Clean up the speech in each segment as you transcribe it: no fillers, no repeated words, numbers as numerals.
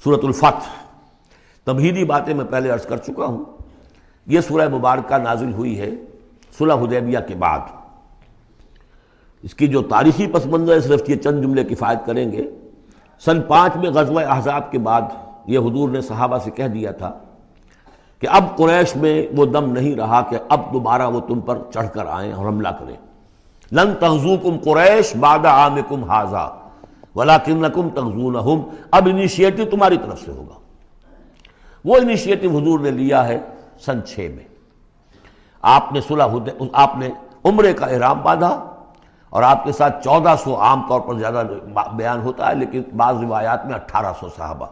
سورۃ الفتح. تمہیدی باتیں میں پہلے عرض کر چکا ہوں. یہ سورہ مبارکہ نازل ہوئی ہے صلح حدیبیہ کے بعد. اس کی جو تاریخی پس منظر ہے صرف یہ چند جملے کفایت کریں گے. سن 5 میں غزوہ احزاب کے بعد یہ حضور نے صحابہ سے کہہ دیا تھا کہ اب قریش میں وہ دم نہیں رہا کہ اب دوبارہ وہ تم پر چڑھ کر آئیں اور حملہ کریں. لن تغزوکم قریش بعد عامکم ھذا ولکنکم تغزونہم. اب انیشیٹو تمہاری طرف سے ہوگا. وہ انیشیٹو حضور نے لیا ہے سن 6 میں. آپ نے عمرے کا احرام باندھا اور آپ کے ساتھ 1400 عام طور پر زیادہ بیان ہوتا ہے لیکن بعض روایات میں 1800 صحابہ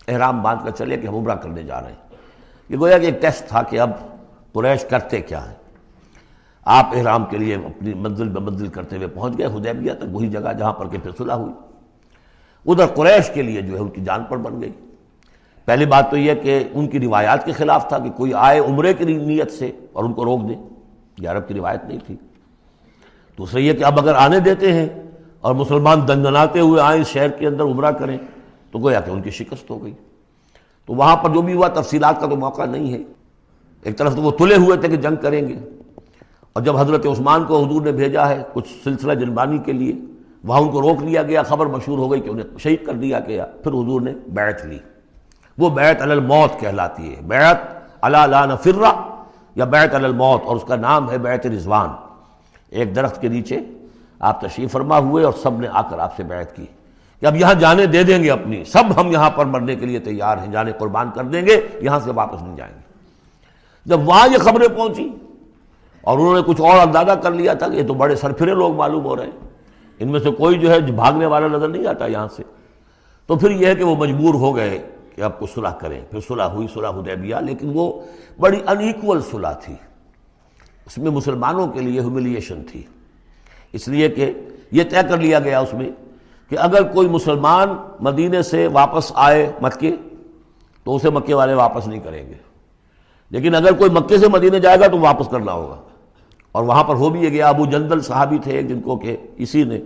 احرام باندھ کر چلے کہ ہم عمرہ کرنے جا رہے ہیں. یہ گویا کہ ایک ٹیسٹ تھا کہ اب قریش کرتے کیا ہیں. آپ احرام کے لیے اپنی منزل بہ منزل کرتے ہوئے پہنچ گئے حدیبیہ تک، وہی جگہ جہاں پر کہ پھر صلح ہوئی. ادھر قریش کے لیے جو ہے ان کی جان پر بن گئی. پہلی بات تو یہ کہ ان کی روایات کے خلاف تھا کہ کوئی آئے عمرے کی نیت سے اور ان کو روک دے. یہ عرب کی روایت نہیں تھی. دوسرا یہ کہ اب اگر آنے دیتے ہیں اور مسلمان دنگناتے ہوئے آئیں اس شہر کے اندر عمرہ کریں تو گویا کہ ان کی شکست ہو گئی. تو وہاں پر جو بھی ہوا تفصیلات کا تو موقع نہیں ہے. ایک طرف تو وہ تلے ہوئے تھے کہ جنگ کریں گے، اور جب حضرت عثمان کو حضور نے بھیجا ہے کچھ سلسلہ جنبانی کے لیے، وہاں ان کو روک لیا گیا. خبر مشہور ہو گئی کہ انہیں شہید کر دیا گیا. پھر حضور نے بیعت لی. وہ بیعت علی الموت کہلاتی ہے. بیعت علی لا نفر یا بیعت علی الموت، اور اس کا نام ہے بیعت رضوان. ایک درخت کے نیچے آپ تشریف فرما ہوئے اور سب نے آ کر آپ سے بیعت کی کہ اب یہاں جانیں دے دیں گے اپنی، سب ہم یہاں پر مرنے کے لیے تیار ہیں، جانیں قربان کر دیں گے، یہاں سے واپس نہیں جائیں گے. جب وہاں یہ خبریں پہنچی اور انہوں نے کچھ اور اندازہ کر لیا تھا کہ یہ تو بڑے سرفرے لوگ معلوم ہو رہے ہیں، ان میں سے کوئی جو ہے بھاگنے والا نظر نہیں آتا یہاں سے، تو پھر یہ ہے کہ وہ مجبور ہو گئے کہ اب کچھ صلح کریں. پھر صلح ہوئی، صلح حدیبیہ، لیکن وہ بڑی ان ایکول صلح تھی. اس میں مسلمانوں کے لیے ہیوملیشن تھی، اس لیے کہ یہ طے کر لیا گیا اس میں کہ اگر کوئی مسلمان مدینے سے واپس آئے مکے تو اسے مکے والے واپس نہیں کریں گے، لیکن اگر کوئی مکے سے مدینے جائے گا تو واپس کرنا ہوگا. اور وہاں پر ہو بھی یہ گیا. ابو جندل صحابی تھے جن کو کہ اسی نے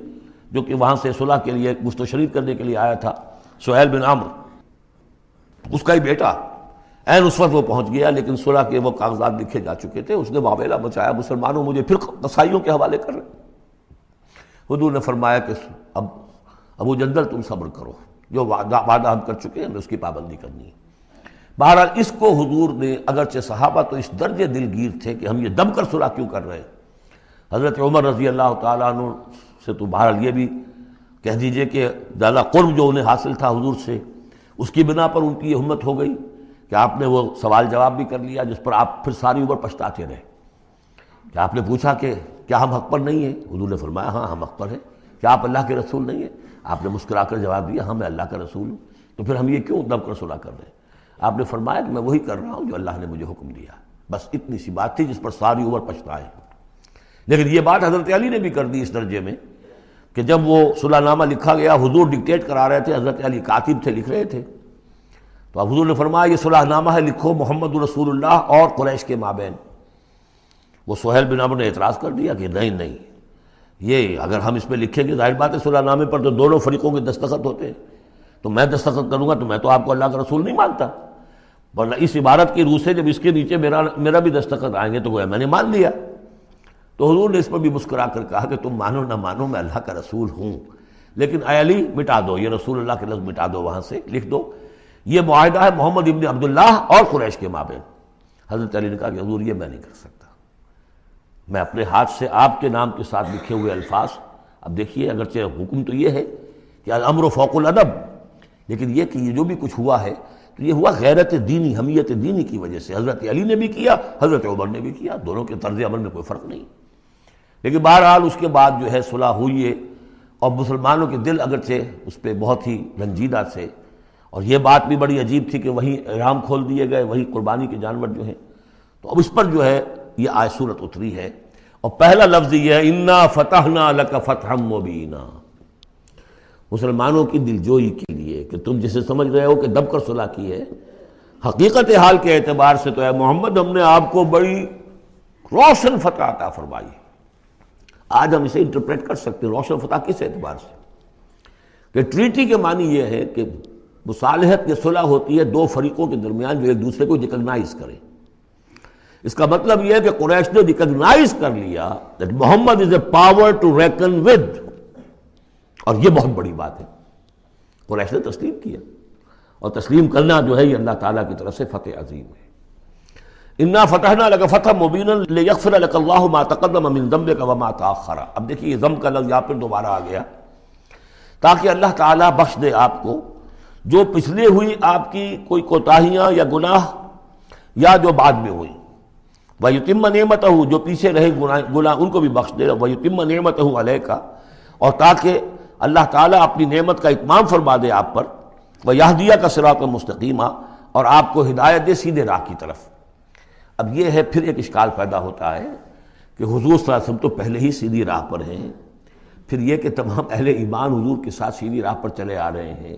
جو کہ وہاں سے صلح کے لیے گفت و شنید کرنے کے لیے آیا تھا، سہیل بن عمرو، اس کا ہی بیٹا عین اس وقت وہ پہنچ گیا، لیکن صلح کے وہ کاغذات لکھے جا چکے تھے. اس نے واویلا بچایا، مسلمانوں مجھے پھر قصائیوں کے حوالے کر رہے. حضور نے فرمایا کہ اب ابو جندل تم صبر کرو، جو وعدہ ہم کر چکے ہیں ہمیں اس کی پابندی کرنی ہے. بہرحال اس کو حضور نے، اگرچہ صحابہ تو اس درجے دلگیر تھے کہ ہم یہ دم کر صلح کیوں کر رہے ہیں. حضرت عمر رضی اللہ تعالیٰ عنہ سے تو بہرحال یہ بھی کہہ دیجئے کہ زیادہ قرب جو انہیں حاصل تھا حضور سے، اس کی بنا پر ان کی یہ ہمت ہو گئی کہ آپ نے وہ سوال جواب بھی کر لیا جس پر آپ پھر ساری عمر پچھتاتے رہے. کہ آپ نے پوچھا کہ کیا ہم حق پر نہیں ہیں؟ حضور نے فرمایا ہاں ہم حق پر ہیں. کیا آپ اللہ کے رسول نہیں ہیں؟ آپ نے مسکرا کر جواب دیا ہاں میں اللہ کا رسول ہوں. تو پھر ہم یہ کیوں دم کر صلح کر رہے ہیں؟ آپ نے فرمایا کہ میں وہی کر رہا ہوں جو اللہ نے مجھے حکم دیا. بس اتنی سی بات تھی جس پر ساری عمر پچھتائے. لیکن یہ بات حضرت علی نے بھی کر دی اس درجے میں کہ جب وہ صلح نامہ لکھا گیا، حضور ڈکٹیٹ کرا رہے تھے، حضرت علی کاتب تھے، لکھ رہے تھے، تو اب حضور نے فرمایا یہ صلح نامہ ہے، لکھو محمد رسول اللہ اور قریش کے مابین. وہ سہیل بن عمرو نے اعتراض کر دیا کہ نہیں، یہ اگر ہم اس پہ لکھیں گے ظاہر بات ہے صلح نامے پر تو دونوں فریقوں کے دستخط ہوتے ہیں، تو میں دستخط کروں گا تو میں تو آپ کو اللہ کا رسول نہیں مانتا، ورنہ اس عبارت کی روح سے جب اس کے نیچے میرا بھی دستخط آئیں گے تو گویا میں نے مان لیا. تو حضور نے اس پر بھی مسکرا کر کہا کہ تم مانو نہ مانو میں اللہ کا رسول ہوں، لیکن اے علی مٹا دو یہ رسول اللہ کے لفظ، مٹا دو، وہاں سے لکھ دو یہ معاہدہ ہے محمد ابن عبداللہ اور قریش کے مابین. حضرت علی نے کہا کہ حضور یہ میں نہیں کر سکتا، میں اپنے ہاتھ سے آپ کے نام کے ساتھ لکھے ہوئے الفاظ. اب دیکھیے اگرچہ حکم تو یہ ہے کہ الامر فوق الادب، لیکن یہ کہ یہ جو بھی کچھ ہوا ہے تو یہ ہوا غیرت دینی، حمیت دینی کی وجہ سے. حضرت علی نے بھی کیا، حضرت عمر نے بھی کیا، دونوں کے طرز عمل میں کوئی فرق نہیں. لیکن بہرحال اس کے بعد جو ہے صلح ہوئی ہے، اور مسلمانوں کے دل اگرچہ اس پہ بہت ہی رنجیدہ تھے، اور یہ بات بھی بڑی عجیب تھی کہ وہی احرام کھول دیے گئے، وہی قربانی کے جانور جو ہیں. تو اب اس پر جو ہے یہ آیت سورت اتری ہے، اور پہلا لفظ یہ ہے انا فتحنا لک فتحا مبینا، مسلمانوں کی دلجوئی کے لیے کہ تم جسے سمجھ رہے ہو کہ دب کر صلح کی ہے، حقیقت حال کے اعتبار سے تو اے محمد ہم نے آپ کو بڑی روشن فتح عطا فرمائی. آج ہم اسے انٹرپریٹ کر سکتے ہیں روشن فتح کس اعتبار سے کہ ٹریٹی کے معنی یہ ہے کہ مصالحت یا صلح ہوتی ہے دو فریقوں کے درمیان جو ایک دوسرے کو ریکگنائز کریں. اس کا مطلب یہ ہے کہ قریش نے ریکگنائز کر لیا that Muhammad is a power to reckon with، اور یہ بہت بڑی بات ہے. قریش نے تسلیم کیا، اور تسلیم کرنا جو ہے یہ اللہ تعالیٰ کی طرف سے فتح عظیم ہے. انا فتحنا لک فتحا مبینا لیغفر لک اللہ ما تقدم من ذنبک وما تاخر. اب دیکھیے یہ ذنب کا لفظ یہاں پھر دوبارہ آ گیا، تاکہ اللہ تعالیٰ بخش دے آپ کو جو پچھلے ہوئی آپ کی کوئی کوتاہیاں یا گناہ یا جو بعد میں ہوئی. وَيُتِمَّ نِعْمَتَهُ، جو پیچھے رہے گناہ ان کو بھی بخش دے. وَيُتِمَّ نِعْمَتَهُ عَلَيْكَ، اور تاکہ اللہ تعالیٰ اپنی نعمت کا اتمام فرما دے آپ پر. وَيَهْدِيَكَ صِرَاطًا مُسْتَقِيمًا، اور آپ کو ہدایت دے سیدھے راہ کی طرف. اب یہ ہے پھر ایک اشکال پیدا ہوتا ہے کہ حضور صلی اللہ علیہ وسلم تو پہلے ہی سیدھی راہ پر ہیں، پھر یہ کہ تمام اہل ایمان حضور کے ساتھ سیدھی راہ پر چلے آ رہے ہیں،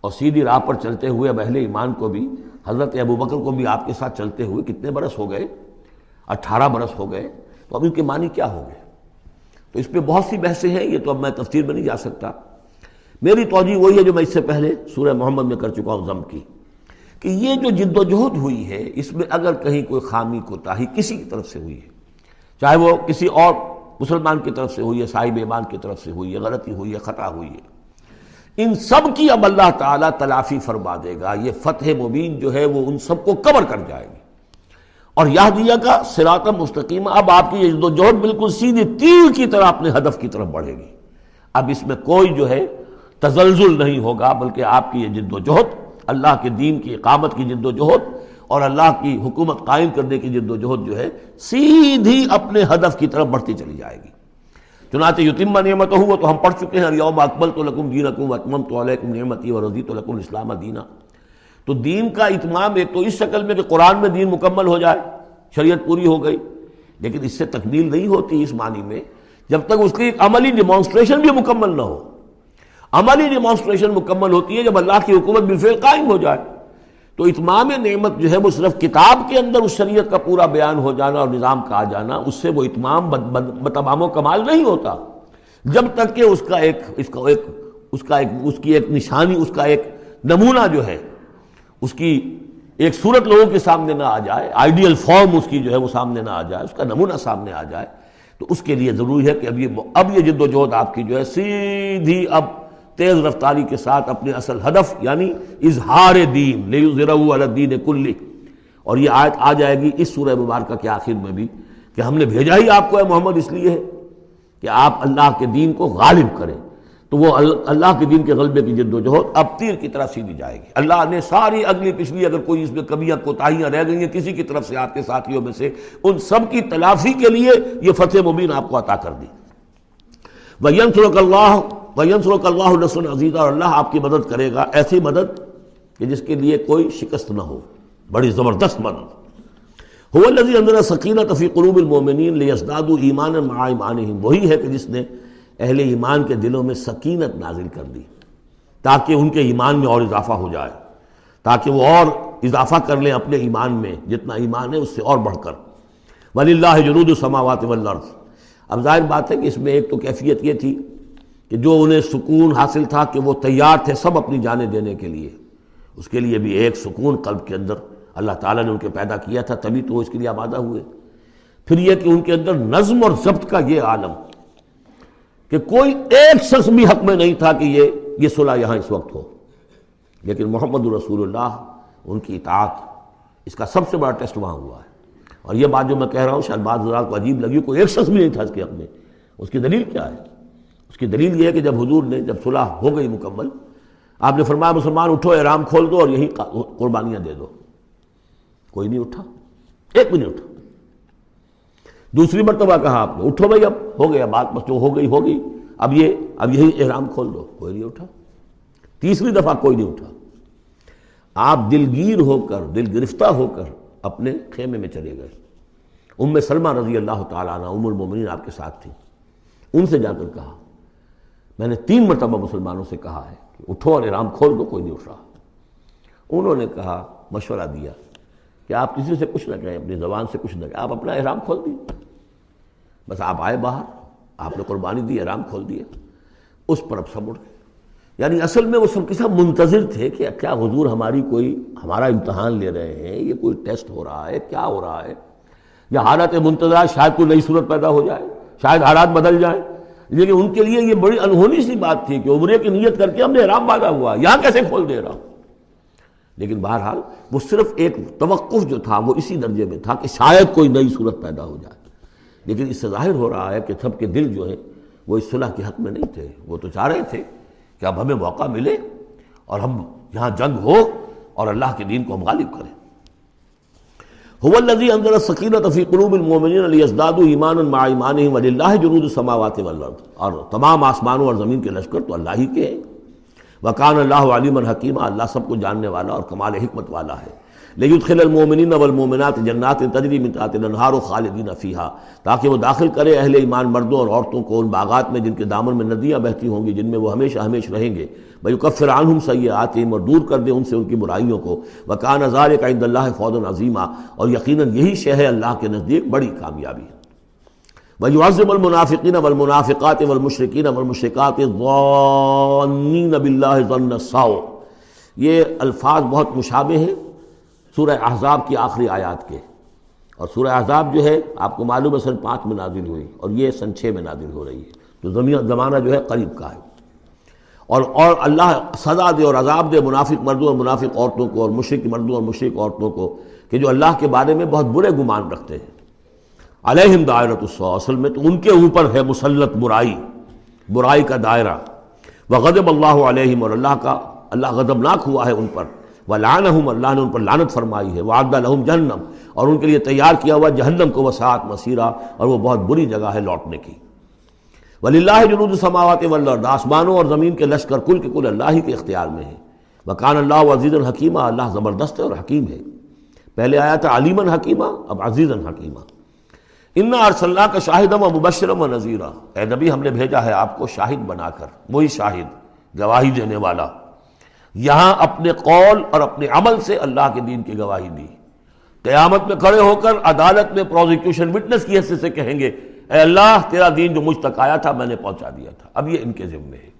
اور سیدھی راہ پر چلتے ہوئے اب اہل ایمان کو بھی، حضرت ابوبکر کو بھی آپ کے ساتھ چلتے ہوئے کتنے برس ہو گئے؟ 18 برس ہو گئے. تو اب ان کے معنی کیا ہو گئے؟ تو اس پہ بہت سی بحثیں ہیں، یہ تو اب میں تفسیر میں نہیں جا سکتا. میری توجہ وہی ہے جو میں اس سے پہلے سورہ محمد میں کر چکا ہوں ضم کی، کہ یہ جو جد و جہد ہوئی ہے اس میں اگر کہیں کوئی خامی کوتاہی کسی کی طرف سے ہوئی ہے، چاہے وہ کسی اور مسلمان کی طرف سے ہوئی ہے، صاحب ایمان کی طرف سے ہوئی ہے، غلطی ہوئی ہے، خطا ہوئی ہے، ان سب کی اب اللہ تعالیٰ تلافی فرما دے گا. یہ فتح مبین جو ہے وہ ان سب کو کور کر جائے گی. اور یہدیہ کا صراط مستقیم، اب آپ کی یہ جد و جہد بالکل سیدھی تیر کی طرح اپنے ہدف کی طرف بڑھے گی. اب اس میں کوئی جو ہے تزلزل نہیں ہوگا، بلکہ آپ کی یہ جد و جہد، اللہ کے دین کی اقامت کی جد و جہد اور اللہ کی حکومت قائم کرنے کی جد و جہد جو ہے سیدھی اپنے ہدف کی طرف بڑھتی چلی جائے گی. چنانچہ یتم نعمتہ، وہ تو ہم پڑھ چکے ہیں، الیوم اکملت لکم دینکم واتممت علیکم نعمتی ورضیت لکم الاسلام دینا. تو دین کا اتمام ایک تو اس شکل میں کہ قرآن میں دین مکمل ہو جائے، شریعت پوری ہو گئی، لیکن اس سے تکمیل نہیں ہوتی اس معنی میں جب تک اس کی ایک عملی ڈیمانسٹریشن بھی مکمل نہ ہو. عملی ڈیمانسٹریشن مکمل ہوتی ہے جب اللہ کی حکومت بالفعل قائم ہو جائے. تو اتمام نعمت جو ہے وہ صرف کتاب کے اندر اس شریعت کا پورا بیان ہو جانا اور نظام کا آ جانا، اس سے وہ اتمام بتمام و کمال نہیں ہوتا جب تک کہ اس کی ایک نشانی، اس کا ایک نمونہ جو ہے، اس کی ایک صورت لوگوں کے سامنے نہ آ جائے، آئیڈیل فارم اس کی جو ہے وہ سامنے نہ آ جائے، اس کا نمونہ سامنے آ جائے. تو اس کے لیے ضروری ہے کہ اب یہ جد و جہد آپ کی جو ہے سیدھی اب تیز رفتاری کے ساتھ اپنے اصل ہدف یعنی اظہار دین لیظہرہ علی الدین کلہ. اور یہ آیت آ جائے گی اس سورہ مبارکہ کے آخر میں بھی کہ ہم نے بھیجا ہی آپ کو ہے محمد اس لیے ہے کہ آپ اللہ کے دین کو غالب کریں. تو وہ اللہ کے دین کے غلبے کی جد و جہد اب تیر کی طرح سیدھی جائے گی. اللہ نے ساری اگلی پچھلی اگر کوئی اس میں کمیاں کوتاہیاں رہ گئی ہیں کسی کی طرف سے آپ کے ساتھیوں میں سے، ان سب کی تلافی کے لیے یہ فتح مبین آپ کو عطا کر دی. وَيَنْصُرَكَ اللَّهُ نَصْرًا عَزِيزًا، اور اللہ آپ کی مدد کرے گا ایسی مدد کہ جس کے لیے کوئی شکست نہ ہو، بڑی زبردست مدد. هُوَ الَّذِي أَنزَلَ السَّكِينَةَ فِي قُلُوبِ الْمُؤْمِنِينَ لِيَزْدَادُوا إِيمَانًا مَعَ إِيمَانِهِمْ، وہی ہے کہ جس نے اہل ایمان کے دلوں میں سکینت نازل کر دی تاکہ ان کے ایمان میں اور اضافہ ہو جائے، تاکہ وہ اور اضافہ کر لیں اپنے ایمان میں، جتنا ایمان ہے اس سے اور بڑھ کر. وَلِلَّهِ جُنُودُ السَّمَاوَاتِ وَالْأَرْضِ. اب ظاہر بات ہے کہ اس میں ایک تو کیفیت یہ تھی کہ جو انہیں سکون حاصل تھا کہ وہ تیار تھے سب اپنی جانیں دینے کے لیے، اس کے لیے بھی ایک سکون قلب کے اندر اللہ تعالیٰ نے ان کے پیدا کیا تھا، تبھی تو وہ اس کے لیے آمادہ ہوئے. پھر یہ کہ ان کے اندر نظم اور ضبط کا یہ عالم کہ کوئی ایک شخص بھی حق میں نہیں تھا کہ یہ صلح یہاں اس وقت ہو، لیکن محمد رسول اللہ ان کی اطاعت، اس کا سب سے بڑا ٹیسٹ وہاں ہوا ہے. اور یہ بات جو میں کہہ رہا ہوں شاید بعض حضرات کو عجیب لگی، کوئی ایک شخص بھی نہیں تھا اس کے حق میں. اس کی دلیل کیا ہے؟ اس کی دلیل یہ ہے کہ جب حضور نے جب صلح ہو گئی مکمل، آپ نے فرمایا مسلمان اٹھو، احرام کھول دو اور یہی قربانیاں دے دو. کوئی نہیں اٹھا، ایک بھی نہیں اٹھا. دوسری مرتبہ کہا آپ نے اٹھو بھائی، اب ہو گیا بات، بس جو ہو گئی، اب یہی احرام کھول دو. کوئی نہیں اٹھا. تیسری دفعہ کوئی نہیں اٹھا. آپ دلگیر ہو کر، دل گرفتہ ہو کر اپنے خیمے میں چلے گئے. ام سلمہ رضی اللہ تعالیٰ عنہ ام المومنین آپ کے ساتھ تھی. ان سے جا کر کہا، میں نے 3 مرتبہ مسلمانوں سے کہا ہے کہ اٹھو اور احرام کھول دو، کوئی نہیں اٹھ رہا. انہوں نے کہا، مشورہ دیا کہ آپ کسی سے کچھ نہ کہیں، اپنی زبان سے کچھ نہ کہیں، آپ اپنا احرام کھول دیے. بس آپ آئے باہر، آپ نے قربانی دی، احرام کھول دیا. اس پر اب سب اٹھ گئے. یعنی اصل میں وہ سب کے سب منتظر تھے کہ کیا حضور ہمارا امتحان لے رہے ہیں، یہ کوئی ٹیسٹ ہو رہا ہے، کیا ہو رہا ہے، یا حالت منتظرہ شاید کوئی نئی صورت پیدا ہو جائے، شاید حالات بدل جائیں۔ لیکن ان کے لیے یہ بڑی انہونی سی بات تھی کہ عمرے کی نیت کر کے ہم نے احرام باندھا ہوا، یہاں کیسے کھول دے رہا ہوں۔ لیکن بہرحال وہ صرف ایک توقف جو تھا وہ اسی درجے میں تھا کہ شاید کوئی نئی صورت پیدا ہو جائے، لیکن اس سے ظاہر ہو رہا ہے کہ سب کے دل جو ہے وہ اس صلح کے حق میں نہیں تھے۔ وہ تو چاہ رہے تھے کہ اب ہمیں موقع ملے اور ہم یہاں جنگ ہو اور اللہ کے دین کو ہم غالب کریں۔ هو الذی انزل السکینۃ فی قلوب المؤمنین لیزدادوا ایمانا مع ایمانہم وللہ جنود السماوات والارض، اور تمام آسمانوں اور زمین کے لشکر تو اللہ ہی کے ہیں۔ وکان اللہ علیما حکیما، اللہ سب کو جاننے والا اور کمال حکمت والا ہے۔ لیدخل المؤمنین والمؤمنات جنات تجری من تحتها الانہار خالدین فیہا، تاکہ وہ داخل کرے اہل ایمان مردوں اور عورتوں کو ان باغات میں جن کے دامن میں ندیاں بہتی ہوں گی، جن میں وہ ہمیشہ ہمیش رہیں گے۔ ویکفر عنہم سیئاتہم، اور دور کر دے ان سے ان کی برائیوں کو۔ وکان ذلک عند اللہ فوزا عظیما، اور یقیناً یہی شے ہے اللہ کے نزدیک بڑی کامیابی۔ وَيُعَذِّبُ الْمُنَافِقِينَ وَالْمُنَافِقَاتِ وَالْمُشْرِكِينَ وَالْمُشْرِكَاتِ الظَّانِّينَ بِاللَّهِ ظَنَّ السَّوْءِ، یہ الفاظ بہت مشابہ ہیں سورہ احزاب کی آخری آیات کے، اور سورہ احزاب جو ہے آپ کو معلوم ہے سن 5 میں نازل ہوئی اور یہ سن 6 میں نازل ہو رہی ہے، تو زمانہ جو ہے قریب کا ہے۔ اور اللہ سزا دے اور عذاب دے منافق مردوں اور منافق عورتوں کو، اور مشرک مردوں اور مشرک عورتوں کو، کہ جو اللہ کے بارے میں بہت برے گمان رکھتے ہیں۔ علیہم دائرۃ السوء، اصل میں تو ان کے اوپر ہے مسلط برائی کا دائرہ۔ وغضب اللہ علیہم، اور اللہ غضبناک ہوا ہے ان پر۔ ولعنہم، اللہ نے ان پر لعنت فرمائی ہے۔ وعد لہم جہنم، اور ان کے لیے تیار کیا ہوا جہنم کو، وساعت مصیرا، اور وہ بہت بری جگہ ہے لوٹنے کی۔ وللہ جنود السماوات والارض، آسمانوں اور زمین کے لشکر کل کے کل اللہ ہی کے اختیار میں ہیں۔ وکان اللہ عزیزا حکیما، اللہ زبردست ہے اور حکیم ہے۔ پہلے آیا تھا علیما حکیما، اب عزیزا حکیما۔ انا ارسلناک شاہدا ومبشرا ونذیرا، اے نبی ہم نے بھیجا ہے آپ کو شاہد بنا کر، وہی شاہد گواہی دینے والا۔ یہاں اپنے قول اور اپنے عمل سے اللہ کے دین کی گواہی دی۔ قیامت میں کھڑے ہو کر عدالت میں پروزیکیوشن وٹنس کی حیثیت سے کہیں گے اے اللہ تیرا دین جو مجھ تک آیا تھا میں نے پہنچا دیا تھا، اب یہ ان کے ذمے ہے۔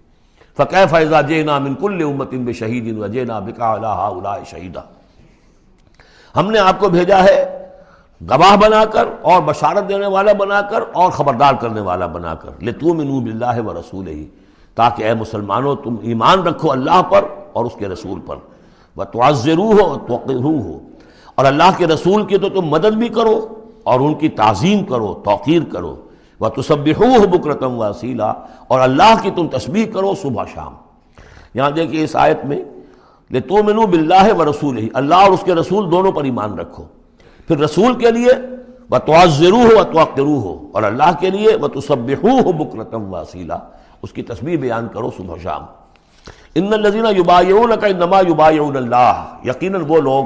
فکیف اذا جئنا من کل امۃ بشہید وجئنا بک علی ہؤلاء شہیدا، ہم نے آپ کو بھیجا ہے گواہ بنا کر اور بشارت دینے والا بنا کر اور خبردار کرنے والا بنا کر، لتؤمنوا باللہ ورسولہ، تاکہ اے مسلمانوں تم ایمان رکھو اللہ پر اور اس کے رسول پر، وتعزروہ وتوقروہ، اور اللہ کے رسول کی تو تم مدد بھی کرو اور ان کی تعظیم کرو، توقیر کرو، وتسبحوہ بکرۃ واصیلا، اور اللہ کی تم تسبیح کرو صبح شام۔ یہاں دیکھیے اس آیت میں لتؤمنوا باللہ ورسولہ، اللہ اور اس کے رسول دونوں پر ایمان رکھو، پھر رسول کے لیے وتعزروہ وتوقروہ، اور اللہ کے لیے وتسبحوہ بکرۃ واصیلا، اس کی تسبیح بیان کرو صبح شام۔ ان الذین یبایعونک انما یبایعون اللہ، یقیناً وہ لوگ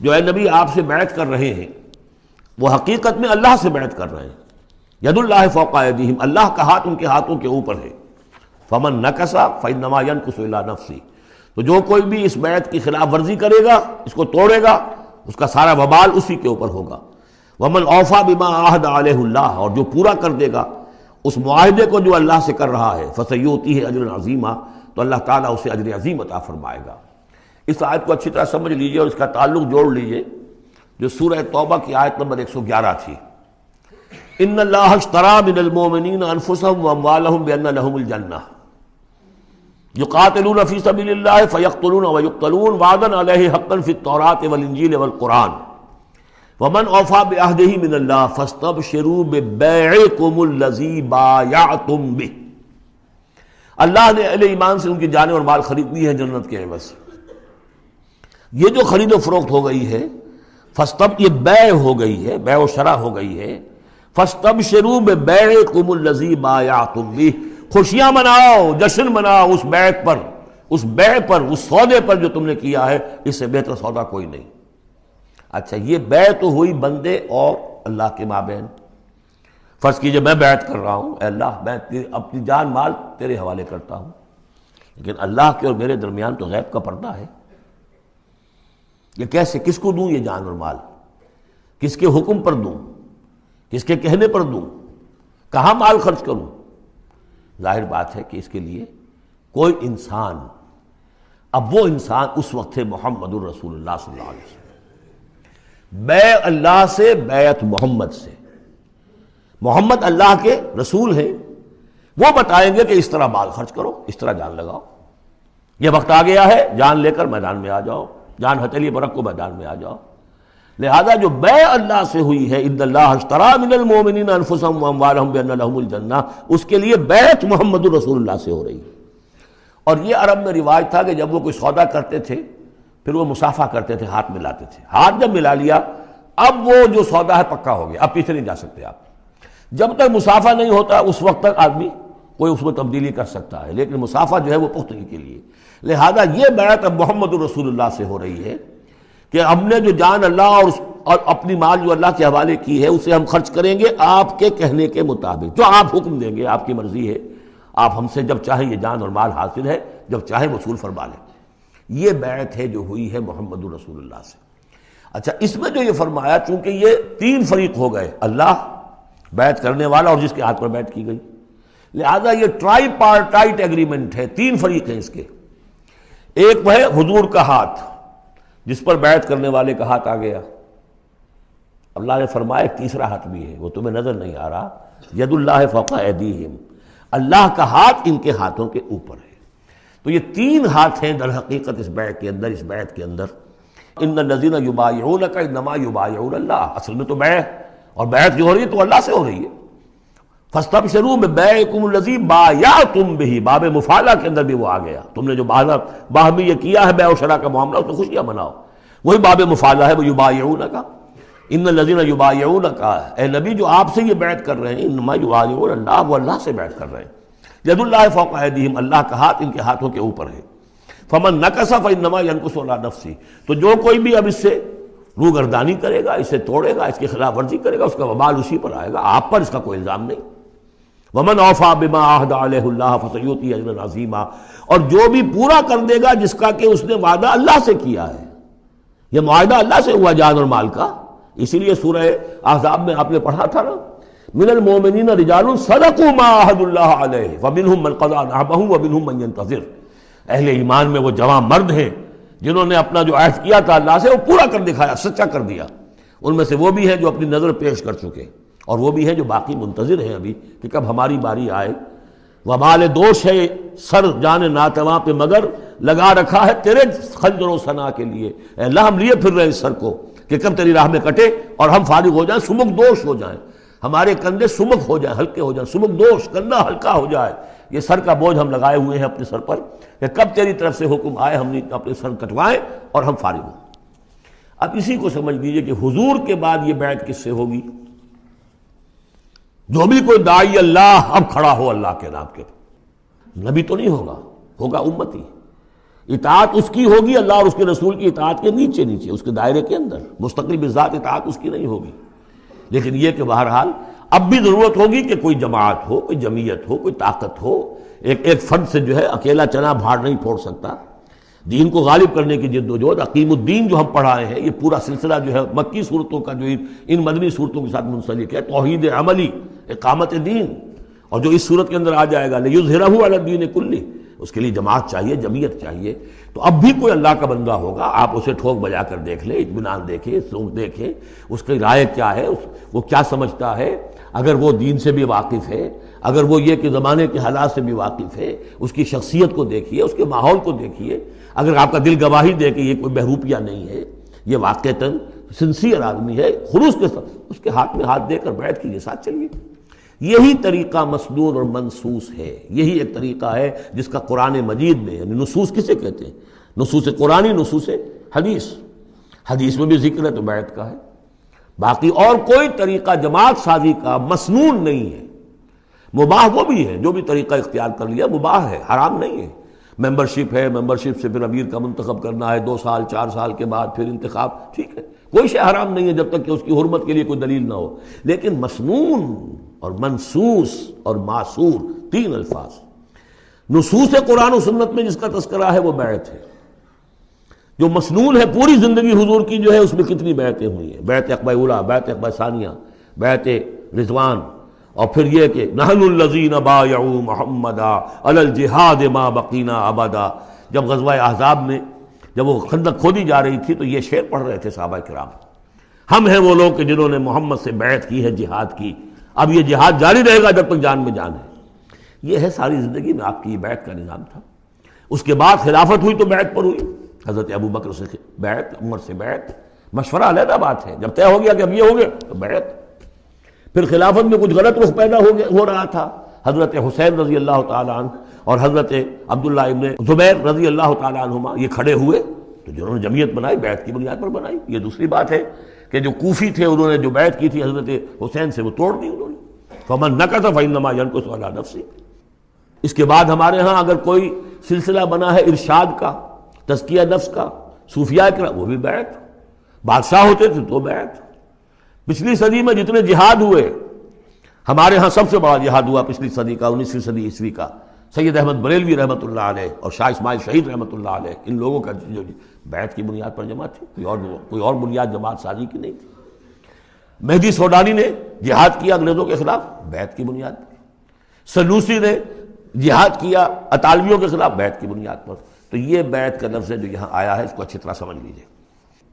جو اے نبی آپ سے بیعت کر رہے ہیں وہ حقیقت میں اللہ سے بیعت کر رہے ہیں۔ ید اللہ فوق ایدیہم، اللہ کا ہاتھ ان کے ہاتھوں کے اوپر ہے۔ فمن نکث فانما ینکث الی نفسہ، تو جو کوئی بھی اس بیعت کی خلاف ورزی کرے گا، اس کو توڑے گا، اس کا سارا وبال اسی کے اوپر ہوگا۔ ومن اوفی بما عاہد علیہ اللہ، اور جو پورا کر دے گا اس معاہدے کو جو اللہ سے کر رہا ہے، فسیؤتیہ اجرا عظیما، تو اللہ تعالیٰ اسے اجر عظیم عطا فرمائے گا۔ اس آیت کو اچھی طرح سمجھ لیجئے اور اس کا تعلق جوڑ لیجئے جو سورہ توبہ کی آیت نمبر 111 تھی۔ ان اللہ اشتری من المؤمنین انفسهم واموالهم بان لهم الجنہ یقاتلون فی سبیل اللہ فیقتلون ویقتلون وعدا علیہ حقا فی التوراۃ والانجیل والقرآن ومن اوفی بعہدہ من اللہ فاستبشروا ببیعکم الذی بایعتم بہ، اللہ نے اہل ایمان سے ان کی جانیں اور مال خرید لی ہے جنت کے عوض۔ یہ جو خرید و فروخت ہو گئی ہے یہ بیع ہو گئی ہے، بیع و شرع ہو گئی ہے۔ فاستبشروا ببیعکم الذی بایعتم بہ، خوشیاں مناؤ، جشن مناؤ اس بیعت پر، اس بیع پر، اس سودے پر جو تم نے کیا ہے، اس سے بہتر سودا کوئی نہیں۔ اچھا یہ بیع تو ہوئی بندے اور اللہ کے مابین۔ فرض کیجئے میں بیعت کر رہا ہوں، اے اللہ میں اپنی جان مال تیرے حوالے کرتا ہوں، لیکن اللہ کے اور میرے درمیان تو غیب کا پردہ ہے۔ یہ کیسے، کس کو دوں یہ جان اور مال، کس کے حکم پر دوں، کس کے کہنے پر دوں، کہاں مال خرچ کروں؟ ظاہر بات ہے کہ اس کے لیے کوئی انسان، اب وہ انسان اس وقت تھے محمد الرسول اللہ صلی اللہ علیہ وسلم، بے اللہ سے بیعت محمد سے، محمد اللہ کے رسول ہیں، وہ بتائیں گے کہ اس طرح مال خرچ کرو، اس طرح جان لگاؤ، یہ وقت آ گیا ہے جان لے کر میدان میں آ جاؤ، جان ہتھیلی پر رکھ کو میدان میں آ جاؤ۔ لہذا جو بے اللہ سے ہوئی ہے، ان اللہ اشتری من المؤمنین انفسهم واموالهم بان لهم الجنہ، اس کے لیے بیعت محمد رسول اللہ سے ہو رہی ہے۔ اور یہ عرب میں رواج تھا کہ جب وہ کوئی سودا کرتے تھے پھر وہ مصافحہ کرتے تھے، ہاتھ ملاتے تھے، ہاتھ جب ملا لیا اب وہ جو سودا ہے پکا ہو گیا، اب پیچھے نہیں جا سکتے آپ۔ جب تک مصافحہ نہیں ہوتا اس وقت تک آدمی کوئی اس میں تبدیلی کر سکتا ہے، لیکن مصافحہ جو ہے وہ پختگی کے لیے۔ لہذا یہ بیعت اب محمد رسول اللہ سے ہو رہی ہے کہ ہم نے جو جان اللہ اور اپنی مال جو اللہ کے حوالے کی ہے اسے ہم خرچ کریں گے آپ کے کہنے کے مطابق، جو آپ حکم دیں گے، آپ کی مرضی ہے، آپ ہم سے جب چاہیں یہ جان اور مال حاصل ہے، جب چاہیں وصول فرما لیں۔ یہ بیعت ہے جو ہوئی ہے محمد رسول اللہ سے۔ اچھا، اس میں جو یہ فرمایا چونکہ یہ تین فریق ہو گئے، اللہ، بیعت کرنے والا اور جس کے ہاتھ پر بیعت کی گئی، لہذا یہ ٹرائی پارٹائٹ ایگریمنٹ ہے، تین فریق ہیں اس کے۔ ایک وہ ہے حضور کا ہاتھ، جس پر بیعت کرنے والے کا ہاتھ آ گیا۔ اللہ نے فرمایا ایک تیسرا ہاتھ بھی ہے، وہ تمہیں نظر نہیں آ رہا، ید اللہ فوق ایدیہم، اللہ کا ہاتھ ان کے ہاتھوں کے اوپر ہے۔ تو یہ تین ہاتھ ہیں در حقیقت اس بیعت کے اندر، اس بیعت کے اندر۔ ان الذین یبایعونک انما یبایعون اللہ، اصل میں تو بیعت، اور بیعت جو ہو رہی ہے تو اللہ سے ہو رہی ہے۔ فاستبشروا ببیعکم الذی بایعتم بہ، باب مفاعلہ کے اندر بھی وہ آ گیا، تم نے جو باہمی یہ کیا ہے بیع و شراء کا معاملہ، اس میں خوشیاں مناؤ، وہی باب مفاعلہ ہے، وہ یبایعونک، ان الذین یبایعونک، اے نبی جو آپ سے یہ بیعت کر رہے ہیں، انما یبایعون اللہ، وہ اللہ سے بیعت کر رہے ہیں۔ ید اللہ فوق ایدیہم، اللہ کا ہاتھ ان کے ہاتھوں کے اوپر ہے۔ فمن نکث فانما ینکث علی نفسہ، تو جو کوئی بھی اب اس سے روگردانی کرے گا، اسے توڑے گا، اس کی خلاف ورزی کرے گا، اس کا وبال اسی پر آئے گا، آپ پر اس کا کوئی الزام نہیں۔ ومن اوفی بما عہد علیہ اللہ فسیؤتی اجرا عظیما، اور جو بھی پورا کر دے گا جس کا کہ اس نے وعدہ اللہ سے کیا ہے، یہ معاہدہ اللہ سے ہوا جان اور مال کا۔ اسی لیے سورہ احزاب میں آپ نے پڑھا تھا نا، من المؤمنین رجال صدقوا ما عہدوا اللہ علیہ فمنہم من قضی نحبہ ومنہم من ینتظر۔ اہل ایمان میں وہ جوان مرد ہیں جنہوں نے اپنا جو عہد کیا تھا اللہ سے وہ پورا کر دکھایا، سچا کر دیا۔ ان میں سے وہ بھی ہیں جو اپنی نظر پیش کر چکے، اور وہ بھی ہیں جو باقی منتظر ہیں ابھی کہ کب ہماری باری آئے۔ وبال دوش ہے سر جان ناتواں پہ، مگر لگا رکھا ہے تیرے خنجر و ثنا کے لیے، اے اللہ ہم لیے پھر رہے اس سر کو کہ کب تیری راہ میں کٹے اور ہم فارغ ہو جائیں، سمک دوش ہو جائیں، ہمارے کندھے سمک ہو جائیں، ہلکے ہو جائیں، سمک دوش، کندھا ہلکا ہو جائے۔ یہ سر کا بوجھ ہم لگائے ہوئے ہیں اپنے سر پر کہ کب تیری طرف سے حکم آئے ہم نے اپنے سر کٹوائیں اور ہم فارغ ہوں۔ اب اسی کو سمجھ لیجئے کہ حضور کے بعد یہ بیعت کس سے ہوگی؟ جو بھی کوئی داعی اللہ اب کھڑا ہو اللہ کے نام کے، نبی تو نہیں ہوگا، ہوگا امتی، اطاعت اس کی ہوگی، اللہ اور اس کے رسول کی اطاعت کے نیچے نیچے، اس کے دائرے کے اندر، مستقل بذات اطاعت اس کی نہیں ہوگی۔ لیکن یہ کہ بہرحال اب بھی ضرورت ہوگی کہ کوئی جماعت ہو، کوئی جمعیت ہو، کوئی طاقت ہو، ایک فرد سے جو ہے اکیلا چنا بھاڑ نہیں پھوڑ سکتا۔ دین کو غالب کرنے کی جد و جہد، عقیم الدین جو ہم پڑھائے ہیں، یہ پورا سلسلہ جو ہے مکی صورتوں کا جو ان مدنی صورتوں کے ساتھ منسلک ہے، توحید عملی، اقامت دین، اور جو اس صورت کے اندر آ جائے گا لیظہرہ علی الدین کلہ، اس کے لیے جماعت چاہیے، جمعیت چاہیے۔ تو اب بھی کوئی اللہ کا بندہ ہوگا، آپ اسے ٹھوک بجا کر دیکھ لیں، اطمینان دیکھیں، سوچ دیکھیں اس کی رائے کیا ہے، وہ کیا سمجھتا ہے، اگر وہ دین سے بھی واقف ہے، اگر وہ یہ کہ زمانے کے حالات سے بھی واقف ہے، اس کی شخصیت کو دیکھیے، اس کے ماحول کو دیکھیے، اگر آپ کا دل گواہی دے کہ یہ کوئی بہروپیہ نہیں ہے، یہ واقعتاً سنسیئر آدمی ہے، خلوص کے ساتھ اس کے ہاتھ میں ہاتھ دے کر بیعت کیجیے، ساتھ چلیے۔ یہی طریقہ مسنون اور منصوص ہے، یہی ایک طریقہ ہے جس کا قرآن مجید میں، یعنی نصوص کسے کہتے ہیں؟ نصوص قرآنی، نصوص حدیث، حدیث میں بھی ذکر ہے تو بیعت کا ہے۔ باقی اور کوئی طریقہ جماعت سازی کا مسنون نہیں ہے، مباح وہ بھی ہے، جو بھی طریقہ اختیار کر لیا مباح ہے، حرام نہیں ہے۔ ممبرشپ ہے، ممبرشپ سے پھر امیر کا منتخب کرنا ہے، 2 سال 4 سال کے بعد پھر انتخاب، ٹھیک ہے، کوئی شے حرام نہیں ہے جب تک کہ اس کی حرمت کے لیے کوئی دلیل نہ ہو۔ لیکن مسنون اور منصوص اور معصور، 3 الفاظ۔ نصوص قرآن و سنت میں جس کا تذکرہ ہے وہ بیعت ہے۔ جو مسنون ہے، پوری زندگی حضور کی جو ہے اس میں کتنی بیعتیں ہوئی ہیں، بیعت عقبہ اولیٰ، بیعت عقبہ ثانیہ، بیعت رضوان، اور پھر یہ کہ نحن الذین بایعوا محمدا علی الجہاد ما بقینا ابدا، جب غزوہ احزاب میں جب وہ خندق کھودی جا رہی تھی تو یہ شعر پڑھ رہے تھے صحابہ کرام، ہم ہیں وہ لوگ کہ جنہوں نے محمد سے بیعت کی ہے، جہاد کی، اب یہ جہاد جاری رہے گا جب تک جان میں جان ہے۔ یہ ہے ساری زندگی میں آپ کی یہ بیعت کا نظام تھا۔ اس کے بعد خلافت ہوئی تو بیعت پر ہوئی، حضرت ابو بکر سے بیعت، عمر سے بیعت، مشورہ علیحدہ بات ہے، جب طے ہو گیا کہ اب یہ ہو گیا تو بیعت۔ پھر خلافت میں کچھ غلط رخ پیدا ہو رہا تھا، حضرت حسین رضی اللہ تعالیٰ عنہ اور حضرت عبداللہ ابن زبیر رضی اللہ تعالیٰ عنہما یہ کھڑے ہوئے تو جنہوں نے جمعیت بنائی بیعت کی بنیاد پر بنائی۔ یہ دوسری بات ہے کہ جو کوفی تھے انہوں نے جو بیعت کی تھی حضرت حسین سے وہ توڑ دی انہوں نے، فمن نکث فانما ینکث علی نفسہ۔ اس کے بعد ہمارے ہاں اگر کوئی سلسلہ بنا ہے ارشاد کا، تزکیہ نفس کا، صوفیاء کا، وہ بھی بیعت، بادشاہ ہوتے تھے تو بیعت۔ پچھلی صدی میں جتنے جہاد ہوئے، ہمارے ہاں سب سے بڑا جہاد ہوا پچھلی صدی کا، 19ویں صدی عیسوی کا، سید احمد بریلوی رحمۃ اللہ علیہ اور شاہ اسماعیل شہید رحمۃ اللہ علیہ، ان لوگوں کا جو بیعت کی بنیاد پر جماعت تھی، کوئی اور بنیاد جماعت سازی کی نہیں تھی۔ مہدی سوڈانی نے جہاد کیا انگریزوں کے خلاف بیعت کی بنیاد پر، سنوسی نے جہاد کیا اطالویوں کے خلاف بیعت کی بنیاد پر۔ تو یہ بیعت کا لفظ ہے جو یہاں آیا ہے، اس کو اچھی طرح سمجھ لیجیے۔